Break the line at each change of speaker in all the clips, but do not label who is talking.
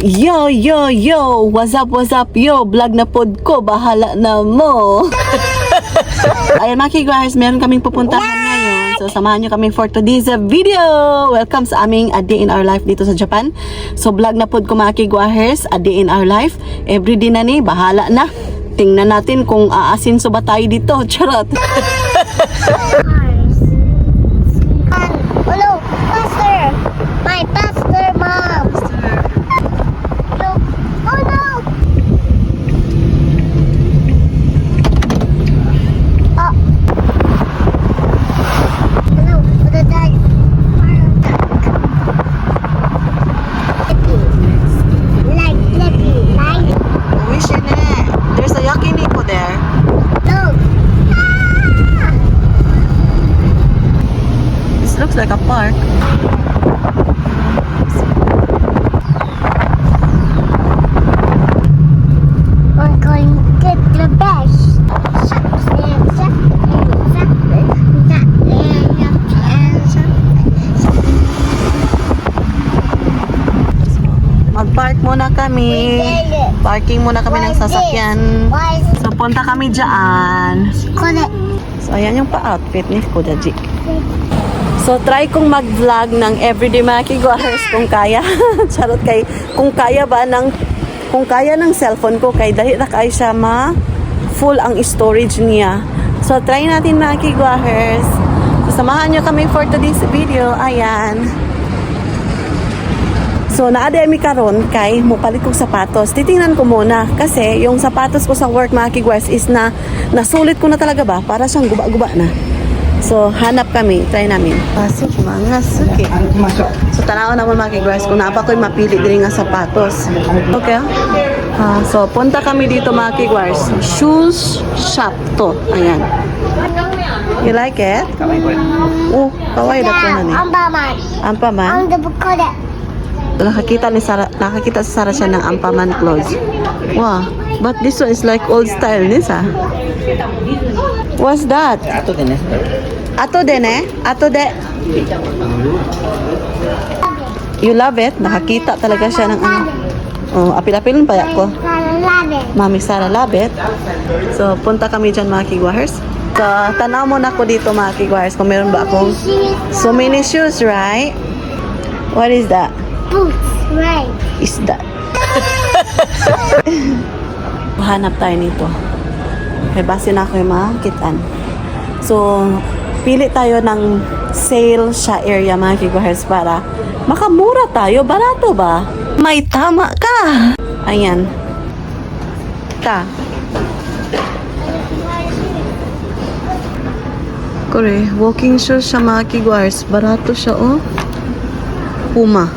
Yo, yo, yo! What's up, yo? Vlog na pod ko, bahala na mo! Ayan mga kiguars, meron kaming pupuntahan ngayon. So, samahan nyo kami for today's video! Welcome sa aming A Day in Our Life dito sa Japan. So, vlog na pod ko mga kiguars, A Day in Our Life. Everyday na ni, bahala na. Tingnan natin kung aasinso ba tayo dito. Charot!
Hello, pastor! My pastor, mom! No. Oh no! Oh. Hello, what a day. Like.
Wish in it. There's a yakiniku there.
No. Ah!
This looks like a park.
We're going to get the best.
Mag-park muna kami. Parking muna kami ng sasakyan. So, punta kami dyan. So, ayan yung pa-outfit ni Kudaji. So, try kong mag-vlog ng everyday mga kiguars kung kaya. Charot kay, kung kaya ng cellphone ko, kay dahil na kaya siya full ang storage niya. So, try natin mga kiguars. So, samahan nyo kami for today's video. Ayan. So, naada mi karon kay mupalit kong sapatos. Titingnan ko muna kasi yung sapatos ko sa work mga kiguars is nasulit ko na talaga ba para siyang guba-guba na. So, hanap kami. Try namin. Pasok mga suki. So, tanaw naman mga kiguars kung naapa ko'y mapili din nga sapatos. Okay? So, punta kami dito mga kiguars. Shoes shop to. Ayan. You like it? Oh, kawaii na ito na ni.
Ampaman.
Ampaman?
Ang dabukod.
Nakakita si Sarah siya ng Ampaman clothes. Wow. But this one is like old style, Nisa. What's that? Ato din eh? Ato de. You love it? Nakakita talaga siya ng ano. Oh, apil-apilin pa ko. Mami Sarah love it. So, punta kami dyan mga kiguars. So, tanaw mo na ko dito mga kiguars kung meron ba akong so many shoes, right? What is that?
Boots, right.
Is that? Hanap tayo nito. May base na ako yung makitaan. So, pili tayo ng sale sa area mga kiguars para makamura tayo. Barato ba? May tama ka! Ayan. Kore, walking shoes siya mga kiguars. Barato siya, oh. Puma.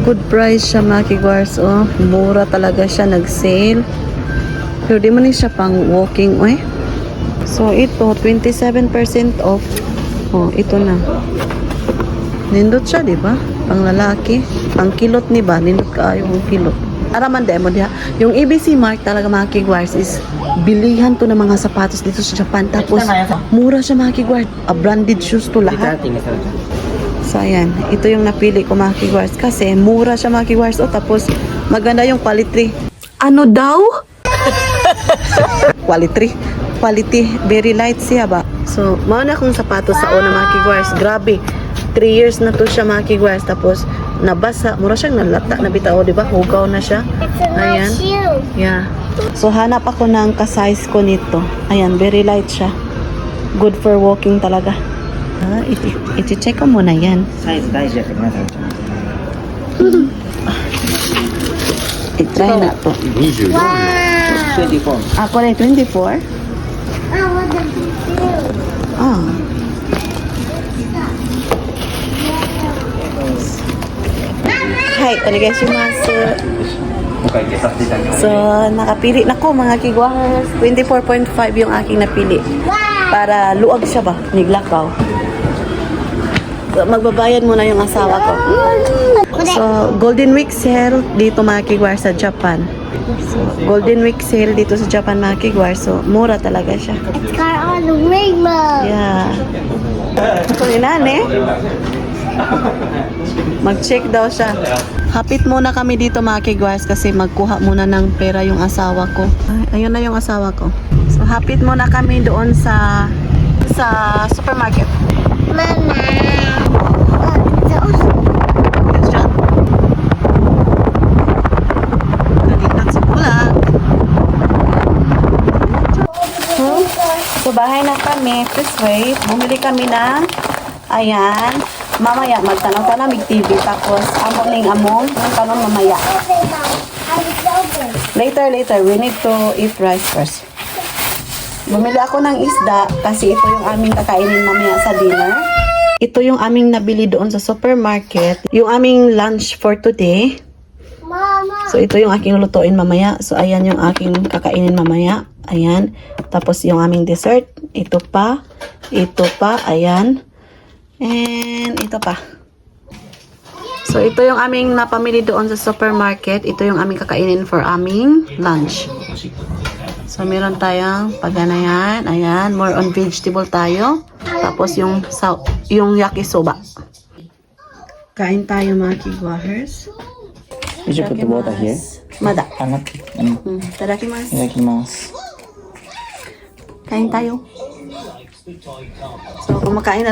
Good price siya mga kiguars, oh. Mura talaga siya, nag-sale. Pero di man siya pang walking, eh. So, ito, 27% off. Oh, ito na. Nindot siya, di ba? Pang lalaki. Pang kilot ni ba? Nindot ka yung kilot. Araman demo diha. Yung ABC Mart talaga mga kiguars is bilihan to ng mga sapatos dito sa Japan. Tapos, mura siya mga kiguars. Branded shoes to lahat. So, ayan. Ito yung napili ko mga kiguars. Kasi, mura siya mga kiguars. O, tapos, maganda yung quality. Ano daw? Quality. Very light siya ba? So, mauna akong sapatos sa una mga kiguars. Grabe. 3 years na to siya mga kiguars. Tapos, nabasa. Mura siyang nalata na bitao, di ba? Hugaw na siya. Ayan. Yeah. So, hanap ako ng ka-size ko nito. Ayan, very light siya. Good for walking talaga. I-check ko muna yan. I-try na to.
Wow.
Ako na 24?
Oh, what does it do?
Ah. Hi, onegaishimasu. So, nakapili na ko mga kiguars. 24.5 yung aking napili. Para luag siya ba? Niglakaw. So, magbabayad muna yung asawa ko. So, Golden Week sale dito mga kiguars sa Japan. So, Golden Week sale dito sa Japan mga kiguars. So, mura talaga siya.
It's got all the rainbow.
Yeah. Ito ni Nane. Mag-check daw siya. Hapit muna kami dito mga kigwars kasi magkuha muna ng pera yung asawa ko. Ay, ayun na yung asawa ko. So hapit muna kami doon sa supermarket.
Mama.
Yes, John? Kalitan sa bulag. So bahay na kami. Please wait. Bumili kami ng ayan. Mamaya magtanong-tanong mig TV tapos among ning among tanong mamaya. Later, we need to eat rice first. Bumili ako ng isda kasi ito yung aming kakainin mamaya sa dinner. Ito yung aming nabili doon sa supermarket. Yung aming lunch for today.
Mama.
So ito yung aking lutuin mamaya. So ayan yung aking kakainin mamaya. Ayan. Tapos yung aming dessert. Ito pa. Ayan. And ito pa. So ito yung aming napamili doon sa supermarket. Ito yung aming kakainin for aming lunch. So meron tayong paganayan. Ayan, more on vegetable tayo. Tapos yung yakisoba. Kain tayo mga kigwahers.
Did you put the water here?
Mada.
Angat.
Tadakimasu.
Itadakimasu.
Kain tayo. So, kumakain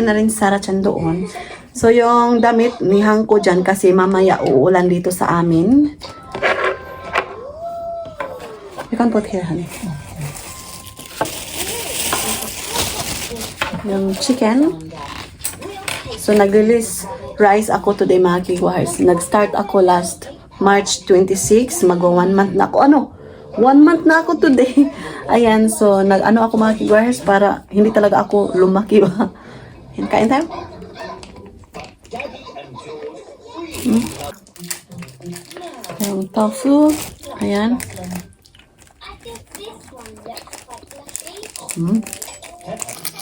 na rin si Sarah Chan doon. So, yung damit, nihang ko dyan kasi mamaya uulan dito sa amin. You can put here, honey. Yung chicken. So, nag-release rice ako today, mga kigwahers. Nag-start ako last March 26. Mag-1 month na ako. 1 month na ako today. Ayan, so nag-ano ako mga kigwahers para hindi talaga ako lumaki ba. Kain tayo? Yung tofu. Ayan.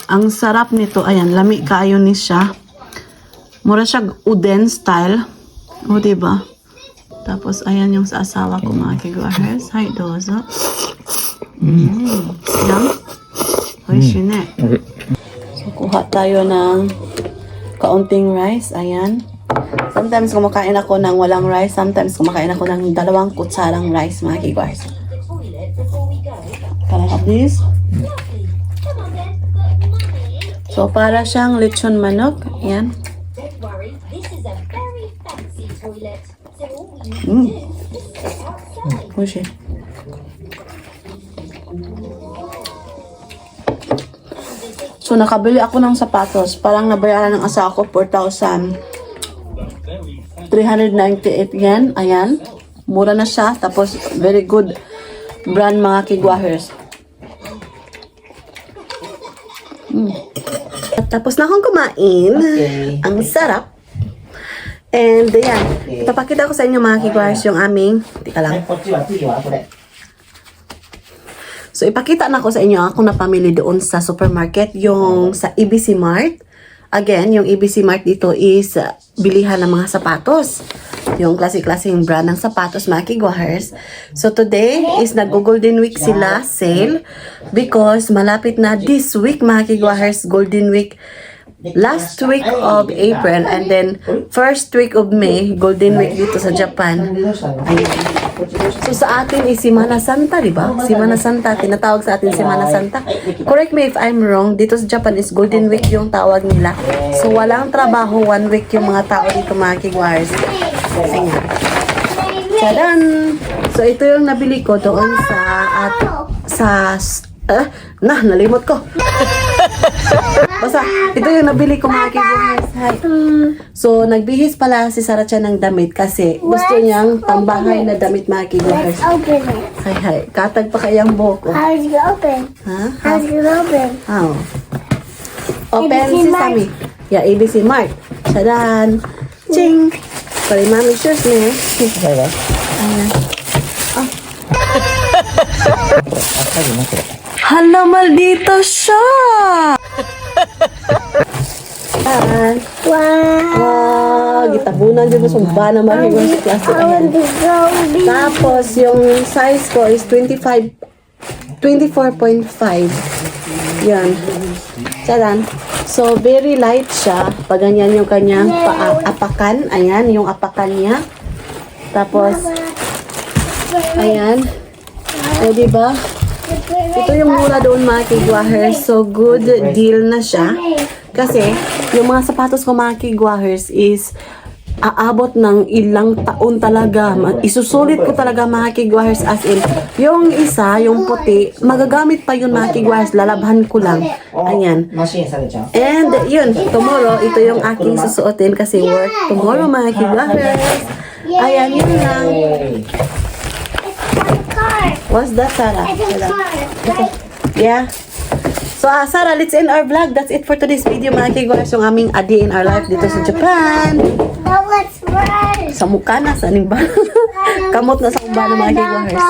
Ang sarap nito. Ayan, lami kaayo ni siya. Mura siya uden style. O, diba? Tapos, ayan yung sa asawa ko, mga kigwahers. Hi, dozo. Yan. Oishi ne. So, kuha tayo ng kaunting rice. Ayan. Sometimes, kumakain ako ng walang rice. Sometimes, kumakain ako ng 2 kutsarang rice, mga kigwahers. Can I have this? So, para siyang lechon manok. Ayan. Oishi. So, nakabili ako ng sapatos. Parang nabayaran ng asawa ko 4,398 yen. Ayan. Mura na siya. Tapos, very good brand mga kigwahers. Tapos na akong kumain.
Okay.
Ang sarap. And, ayan. Ipapakita ko sa inyo mga kigwahers yung aming... Tika lang. So, ipakita na ko sa inyo ako na pamili doon sa supermarket, yung sa ABC Mart. Again, yung ABC Mart dito is bilihan ng mga sapatos. Yung klase-klaseng brand ng sapatos, mga kigwahers. So, today is nag-Golden Week sila, sale. Because malapit na this week, mga kigwahers, Golden Week. Last week of April and then first week of May, Golden Week dito sa Japan. Ayan. So sa atin is Semana Santa, di ba? Semana Santa, tinatawag sa atin Semana Santa. Correct me if I'm wrong, dito sa Japan is Golden Week yung tawag nila. So walang trabaho, 1 week yung mga tao dito, mga kigwars. Ayan. Tadaan! So ito yung nabili ko doon nalimot ko. Basta, ito yung nabili ko mga kigwars. Hi. So, nagbihis pala si Sarah Chan ng damit kasi gusto niyang pambahay na damit, mga kigwars.
Open it.
Hay. Katag pa kayang buhok ko.
How's it open?
Ha?
How's it open?
Oh. Open
ABC
si
Mart.
Sammy. Yeah, ABC Mart. Shadan. Ching. Pari mami shoes ne. Ayan. Hala, maldito siya! Ayan. Wow! Gitabunan dyan sa sumba na mahigong sa klase.
I want to go be.
Tapos, yung size ko is 24.5. Yan. Sadan. So, very light siya. Pag ganyan yung kanyang apakan. Ayan, yung apakan niya. Tapos, ayan. O, diba? Ito yung mura doon mga kigwahers. So, good deal na siya. Kasi, yung mga sapatos ko mga kigwahers is aabot ng ilang taon talaga. Isusulit ko talaga mga kigwahers as in. Yung isa, yung puti, magagamit pa yun mga kigwahers. Lalabhan ko lang. Ayan. And yun, tomorrow, ito yung aking susuotin kasi work tomorrow mga kigwahers. Ayan, yun lang. What's that, Sarah?
It's a car, right?
Yeah. So, Sarah, let's end our vlog. That's it for today's video, mga kigwahers. Yung aming a day in our life dito sa Japan.
Now let's run.
Sa mukha na, sa nimba. Kamot na sa umba ng mga kigwahers.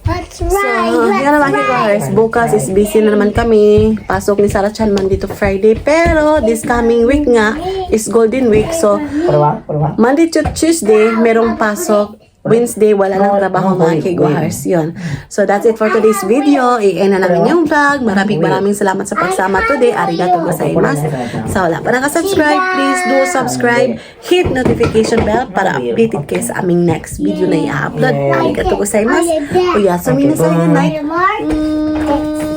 Let's
So,
run.
yan na mga kigwahers. Bukas is busy na naman kami. Pasok ni Sarah Chan man dito Friday. Pero, this coming week nga is Golden Week. So, Monday to Tuesday, merong pasok. Wednesday, wala lang trabaho mga kigwahers. Yun. So, that's it for today's video. I-end na namin yung vlog. Maraming salamat sa pagsama today. Arigatou gozaimasu. Sa wala pa nakasubscribe, please do subscribe. Hit notification bell para updated kayo sa aming next video na i-upload. Arigatou gozaimasu. Uyasumi na sa good night.
Mark.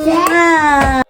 Mwah!